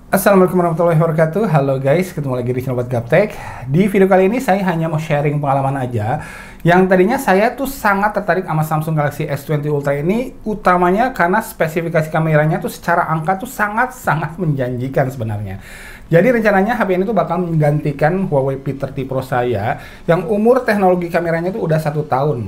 Assalamualaikum warahmatullahi wabarakatuh. Halo guys, ketemu lagi di channel Buat Gaptek. Di video kali ini saya hanya mau sharing pengalaman aja. Yang tadinya saya tuh sangat tertarik sama Samsung Galaxy S20 Ultra ini, utamanya karena spesifikasi kameranya tuh secara angka tuh sangat-sangat menjanjikan sebenarnya. Jadi rencananya HP ini tuh bakal menggantikan Huawei P30 Pro saya yang umur teknologi kameranya tuh udah 1 tahun.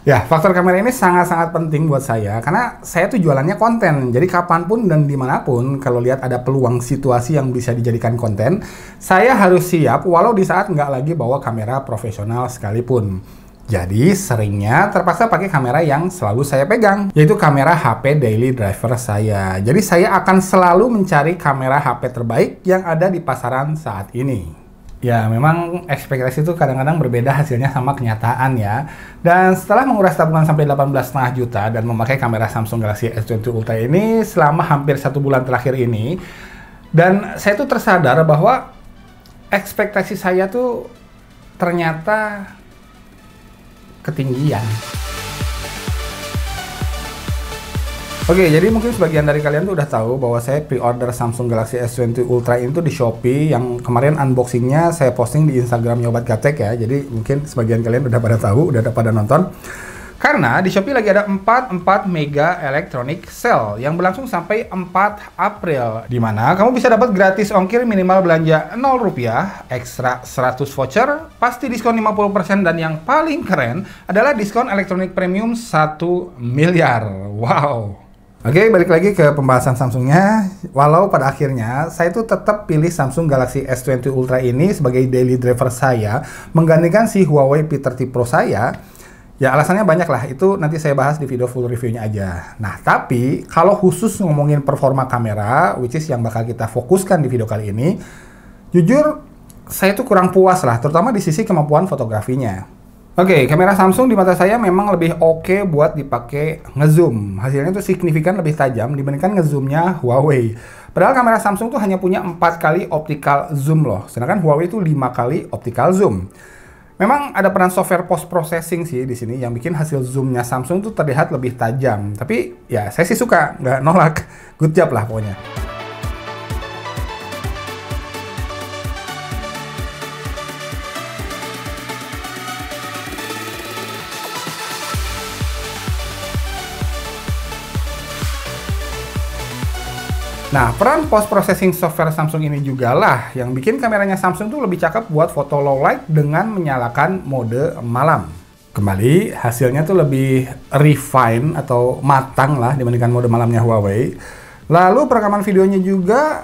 Ya, faktor kamera ini sangat-sangat penting buat saya karena saya tuh jualannya konten. Jadi kapanpun dan dimanapun kalau lihat ada peluang situasi yang bisa dijadikan konten, saya harus siap walau di saat nggak lagi bawa kamera profesional sekalipun. Jadi seringnya terpaksa pakai kamera yang selalu saya pegang, yaitu kamera HP daily driver saya. Jadi saya akan selalu mencari kamera HP terbaik yang ada di pasaran saat ini. Ya, memang ekspektasi itu kadang-kadang berbeda hasilnya sama kenyataan ya. Dan setelah menguras tabungan sampai 18,5 juta dan memakai kamera Samsung Galaxy S20 Ultra ini selama hampir 1 bulan terakhir ini, dan saya tuh tersadar bahwa ekspektasi saya tuh ternyata ketinggian. Oke, jadi mungkin sebagian dari kalian tuh udah tahu bahwa saya pre-order Samsung Galaxy S20 Ultra itu di Shopee, yang kemarin unboxingnya saya posting di Instagramnya Buat Gaptek ya. Jadi mungkin sebagian kalian udah pada tahu, udah pada nonton. Karena di Shopee lagi ada 44 Mega Electronic Sale yang berlangsung sampai 4 April. Dimana kamu bisa dapat gratis ongkir minimal belanja Rp0, ekstra 100 voucher, pasti diskon 50%, dan yang paling keren adalah diskon elektronik premium 1 miliar. Wow! Oke, balik lagi ke pembahasan Samsungnya. Walau pada akhirnya saya tuh tetap pilih Samsung Galaxy S20 Ultra ini sebagai daily driver saya, menggantikan si Huawei P30 Pro saya. Ya alasannya banyak lah, itu nanti saya bahas di video full reviewnya aja. Nah, tapi kalau khusus ngomongin performa kamera, which is yang bakal kita fokuskan di video kali ini, jujur saya tuh kurang puas lah, terutama di sisi kemampuan fotografinya. Oke, kamera Samsung di mata saya memang lebih oke buat dipakai ngezoom. Hasilnya tuh signifikan lebih tajam dibandingkan ngezoomnya Huawei. Padahal kamera Samsung tuh hanya punya 4 kali optical zoom loh, sedangkan Huawei tuh 5 kali optical zoom. Memang ada peran software post processing sih di sini yang bikin hasil zoomnya Samsung tuh terlihat lebih tajam. Tapi ya saya sih suka, nggak nolak. Good job lah pokoknya. Nah, peran post-processing software Samsung ini juga lah yang bikin kameranya Samsung tuh lebih cakep buat foto low light dengan menyalakan mode malam. Kembali, hasilnya tuh lebih refine atau matang lah dibandingkan mode malamnya Huawei. Lalu perekaman videonya juga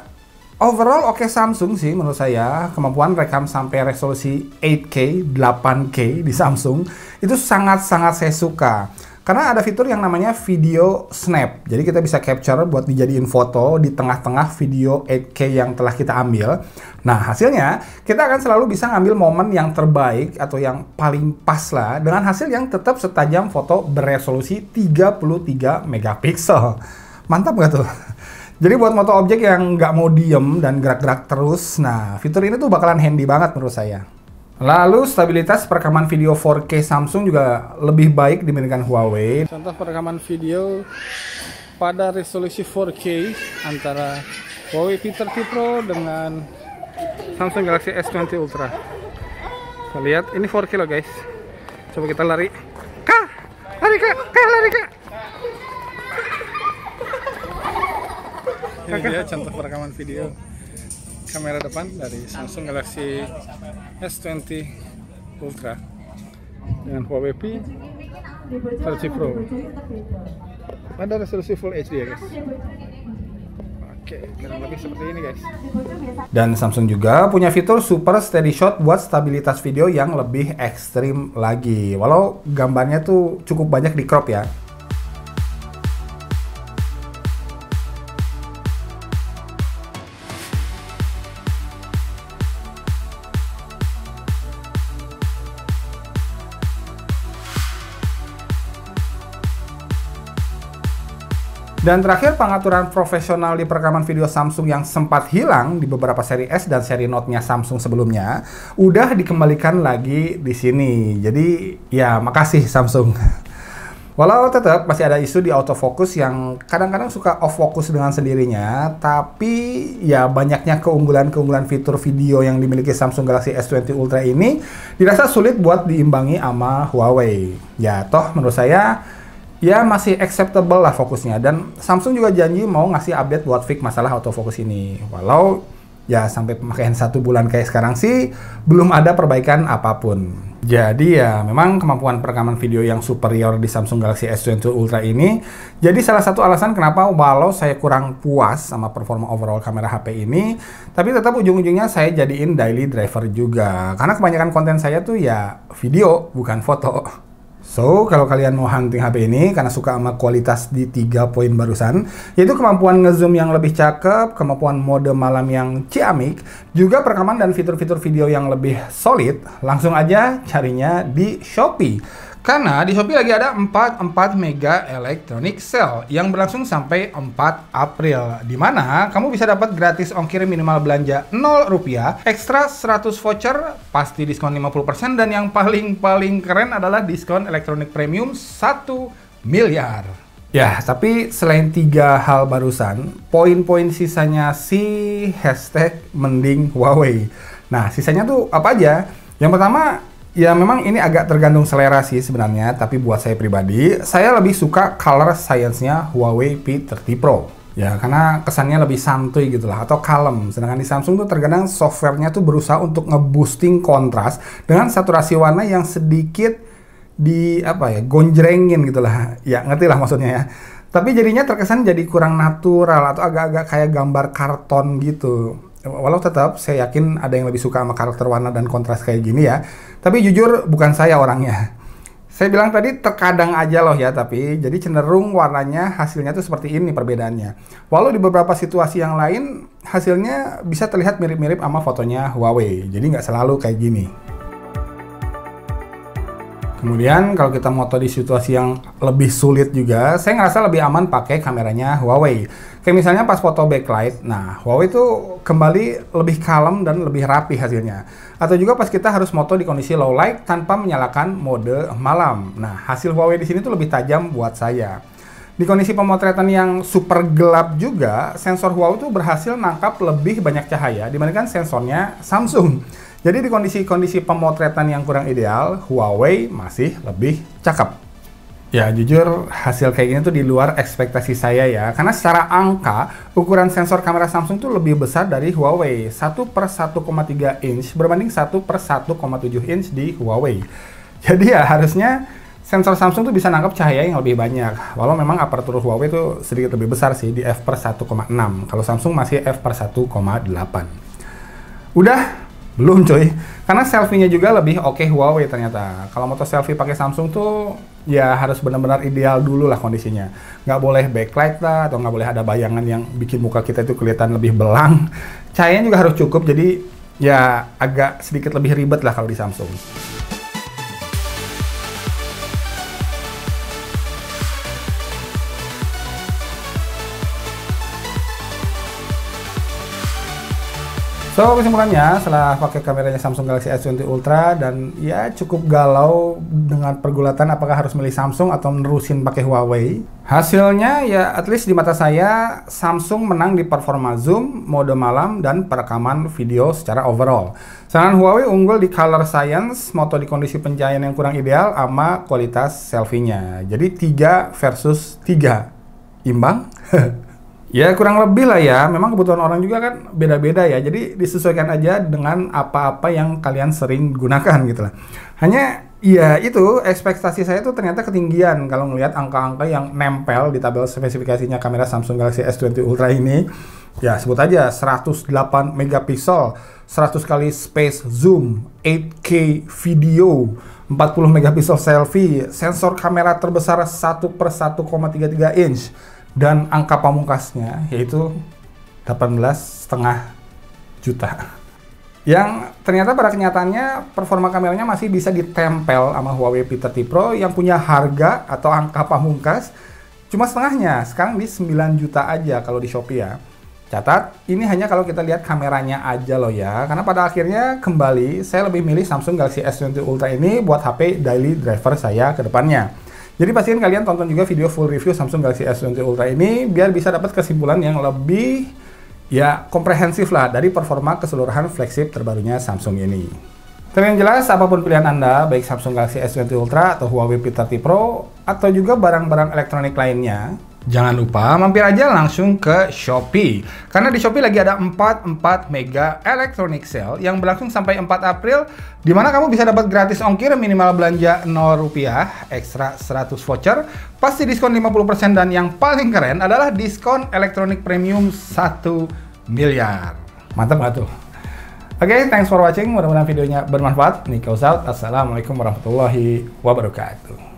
overall oke Samsung sih menurut saya. Kemampuan rekam sampai resolusi 8K, 8K di Samsung itu sangat-sangat saya suka. Karena ada fitur yang namanya video snap. Jadi kita bisa capture buat dijadiin foto di tengah-tengah video 8K yang telah kita ambil. Nah, hasilnya kita akan selalu bisa ngambil momen yang terbaik atau yang paling pas lah dengan hasil yang tetap setajam foto beresolusi 33 megapiksel. Mantap nggak tuh? Jadi buat foto objek yang nggak mau diem dan gerak-gerak terus, nah fitur ini tuh bakalan handy banget menurut saya. Lalu stabilitas perekaman video 4K Samsung juga lebih baik dibandingkan Huawei. Contoh perekaman video pada resolusi 4K antara Huawei P30 Pro dengan Samsung Galaxy S20 Ultra. Kita lihat, ini 4K loh guys. Coba kita lari. Kak! Lari kak! Kak lari kak! Ini dia contoh perekaman video kamera depan dari Samsung Galaxy S20 Ultra dengan Huawei P30 Pro. Ada resolusi Full HD ya guys. Oke, kurang lebih seperti ini guys. Dan Samsung juga punya fitur Super Steady Shot buat stabilitas video yang lebih ekstrim lagi. Walau gambarnya tuh cukup banyak di crop ya. Dan terakhir, pengaturan profesional di perekaman video Samsung yang sempat hilang di beberapa seri S dan seri Note-nya Samsung sebelumnya udah dikembalikan lagi di sini. Jadi ya makasih Samsung. Walau tetap masih ada isu di autofocus yang kadang-kadang suka off focus dengan sendirinya, tapi ya banyaknya keunggulan-keunggulan fitur video yang dimiliki Samsung Galaxy S20 Ultra ini dirasa sulit buat diimbangi sama Huawei. Ya toh menurut saya ya masih acceptable lah fokusnya, dan Samsung juga janji mau ngasih update buat fix masalah autofocus ini. Walau ya sampai pemakaian 1 bulan kayak sekarang sih belum ada perbaikan apapun. Jadi ya memang kemampuan perekaman video yang superior di Samsung Galaxy S20 Ultra ini jadi salah satu alasan kenapa walau saya kurang puas sama performa overall kamera HP ini, tapi tetap ujung-ujungnya saya jadiin daily driver juga. Karena kebanyakan konten saya tuh ya video, bukan foto. So, kalau kalian mau hunting HP ini karena suka sama kualitas di 3 poin barusan, yaitu kemampuan ngezoom yang lebih cakep, kemampuan mode malam yang ciamik, juga perekaman dan fitur-fitur video yang lebih solid, langsung aja carinya di Shopee. Karena di Shopee lagi ada 44 Mega Electronic Sale yang berlangsung sampai 4 April, di mana kamu bisa dapat gratis ongkir minimal belanja Rp0, ekstra 100 voucher, pasti diskon 50%, dan yang paling keren adalah diskon elektronik premium 1 miliar. Ya, tapi selain 3 hal barusan, poin-poin sisanya si hashtag mending Huawei. Nah, sisanya tuh apa aja? Yang pertama, ya memang ini agak tergantung selera sih sebenarnya, tapi buat saya pribadi, saya lebih suka color science-nya Huawei P30 Pro. Ya, karena kesannya lebih santuy gitu lah, atau kalem. Sedangkan di Samsung tuh terkadang softwarenya tuh berusaha untuk nge-boosting kontras dengan saturasi warna yang sedikit gonjrengin gitu lah. Ya, ngerti lah maksudnya ya. Tapi jadinya terkesan jadi kurang natural atau agak-agak kayak gambar karton gitu. Walau tetap saya yakin ada yang lebih suka sama karakter warna dan kontras kayak gini ya. Tapi jujur bukan saya orangnya. Saya bilang tadi terkadang aja loh ya, tapi jadi cenderung warnanya hasilnya tuh seperti ini perbedaannya. Walau di beberapa situasi yang lain hasilnya bisa terlihat mirip-mirip sama fotonya Huawei. Jadi nggak selalu kayak gini. Kemudian kalau kita moto di situasi yang lebih sulit juga, saya ngerasa lebih aman pakai kameranya Huawei. Kayak misalnya pas foto backlight, nah Huawei itu kembali lebih kalem dan lebih rapi hasilnya. Atau juga pas kita harus moto di kondisi low light tanpa menyalakan mode malam. Nah hasil Huawei di sini tuh lebih tajam buat saya. Di kondisi pemotretan yang super gelap juga, sensor Huawei tuh berhasil nangkap lebih banyak cahaya dibandingkan sensornya Samsung. Jadi di kondisi pemotretan yang kurang ideal, Huawei masih lebih cakep. Ya jujur hasil kayak gini tuh di luar ekspektasi saya ya. Karena secara angka, ukuran sensor kamera Samsung tuh lebih besar dari Huawei. 1/1,3 inch berbanding 1/1,7 inch di Huawei. Jadi ya harusnya sensor Samsung tuh bisa nangkap cahaya yang lebih banyak. Walau memang aperture Huawei tuh sedikit lebih besar sih di f/1,6. Kalau Samsung masih f/1,8. Udah? Belum coy, karena selfie-nya juga lebih oke Huawei ternyata. Kalau moto selfie pakai Samsung tuh ya harus benar-benar ideal dulu lah kondisinya. Nggak boleh backlight lah, atau nggak boleh ada bayangan yang bikin muka kita itu kelihatan lebih belang. Cahayanya juga harus cukup, jadi ya agak sedikit lebih ribet lah kalau di Samsung. So, kesimpulannya setelah pakai kameranya Samsung Galaxy S20 Ultra dan ya cukup galau dengan pergulatan apakah harus milih Samsung atau menerusin pakai Huawei. Hasilnya ya at least di mata saya Samsung menang di performa zoom, mode malam, dan perekaman video secara overall. Sedangkan Huawei unggul di color science, moto di kondisi pencahayaan yang kurang ideal, sama kualitas selfie-nya. Jadi 3 versus 3. Imbang? Ya kurang lebih lah ya, memang kebutuhan orang juga kan beda-beda ya, jadi disesuaikan aja dengan apa-apa yang kalian sering gunakan gitu lah. Hanya ya itu, ekspektasi saya tuh ternyata ketinggian kalau ngelihat angka-angka yang nempel di tabel spesifikasinya kamera Samsung Galaxy S20 Ultra ini. Ya sebut aja 108 megapiksel, 100 kali space zoom, 8K video, 40 megapiksel selfie, sensor kamera terbesar 1/1,33 inch. Dan angka pamungkasnya yaitu 18,5 juta. Yang ternyata pada kenyataannya performa kameranya masih bisa ditempel sama Huawei P30 Pro yang punya harga atau angka pamungkas cuma setengahnya. Sekarang di 9 juta aja kalau di Shopee ya. Catat, ini hanya kalau kita lihat kameranya aja loh ya. Karena pada akhirnya kembali saya lebih milih Samsung Galaxy S20 Ultra ini buat HP daily driver saya ke depannya. Jadi pastiin kalian tonton juga video full review Samsung Galaxy S20 Ultra ini biar bisa dapat kesimpulan yang lebih ya komprehensif lah dari performa keseluruhan flagship terbarunya Samsung ini. Tapi yang jelas apapun pilihan Anda, baik Samsung Galaxy S20 Ultra atau Huawei P30 Pro atau juga barang-barang elektronik lainnya, jangan lupa mampir aja langsung ke Shopee. Karena di Shopee lagi ada 44 Mega Electronic Sale yang berlangsung sampai 4 April, di mana kamu bisa dapat gratis ongkir minimal belanja Rp0, ekstra 100 voucher, pasti diskon 50%, dan yang paling keren adalah diskon elektronik premium 1 miliar. Mantap nggak tuh? Oke, thanks for watching. Mudah-mudahan videonya bermanfaat. Nico out. Assalamualaikum warahmatullahi wabarakatuh.